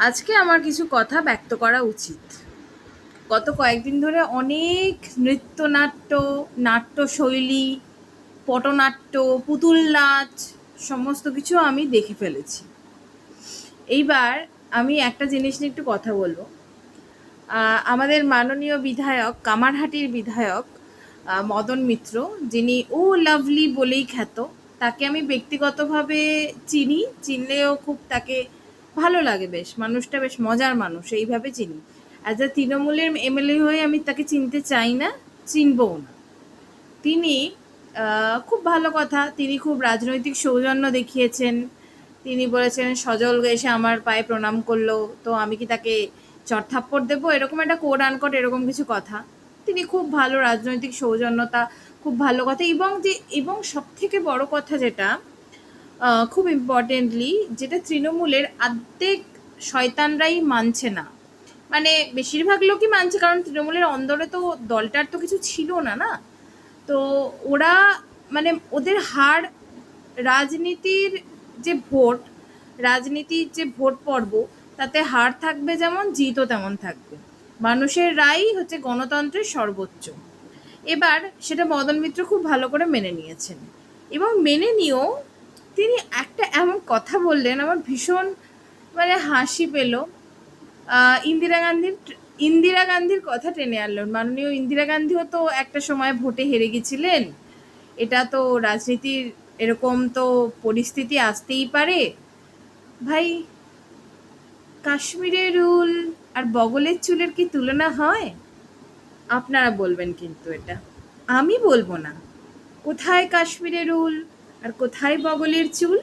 আজকে আমার কিছু কথা ব্যক্ত করা উচিত। গত কয়েকদিন ধরে অনেক নৃত্যনাট্য, নাট্যশৈলী, পটনাট্য, পুতুল নাচ সমস্ত কিছু আমি দেখে ফেলেছি। এইবার আমি একটা জিনিস নিয়ে একটু কথা বলবো। আমাদের মাননীয় বিধায়ক, কামারহাটির বিধায়ক মদন মিত্র, যিনি ও লাভলি বলেই খ্যাত, তাকে আমি ব্যক্তিগতভাবে চিনি, চিনলেও খুব তাকে ভালো লাগে, বেশ মানুষটা বেশ মজার মানুষ, এইভাবে চিনি। অ্যাজ আ তৃণমূলের এমএলএ হয়ে আমি তাকে চিনতে চাই না, চিনবও না। তিনি খুব ভালো কথা, তিনি খুব রাজনৈতিক সৌজন্য দেখিয়েছেন। তিনি বলেছেন সজল এসে আমার পায়ে প্রণাম করলো, তো আমি কি তাকে চড়থাপ্পড় দেবো, এরকম একটা কোড আনকোড এরকম কিছু কথা। তিনি খুব ভালো রাজনৈতিক সৌজন্যতা, খুব ভালো কথা, এবং সব থেকে বড় কথা যেটা খুব ইম্পর্টেন্টলি, যেটা তৃণমূলের আর্ধেক শয়তানরাই মানছে না, মানে বেশিরভাগ লোকই মানছে, কারণ তৃণমূলের অন্দরে তো দলটার তো কিছু ছিল না, না? তো ওরা, মানে ওদের হার, রাজনীতির যে ভোট, রাজনীতির যে ভোট পর্ব, তাতে হার থাকবে যেমন, জিতও তেমন থাকবে। মানুষের রায়ই হচ্ছে গণতন্ত্রের সর্বোচ্চ। এবার সেটা মদন মিত্র খুব ভালো করে মেনে নিয়েছেন, এবং মেনে নিয়েও তিনি একটা এমন কথা বললেন, আমার ভীষণ মানে হাসি পেল। ইন্দিরা গান্ধীর কথা টেনে আনলেন। মাননীয় ইন্দিরা গান্ধীও তো একটা সময় ভোটে হেরে গেছিলেন। এটা তো রাজনীতির, এরকম তো পরিস্থিতি আসতেই পারে। ভাই, কাশ্মীরের রুল আর বগলের চুলের কি তুলনা হয়? আপনারা বলবেন কিন্তু এটা, আমি বলবো না। কোথায় কাশ্মীরের রুল আর কোথায় বগলের চুল?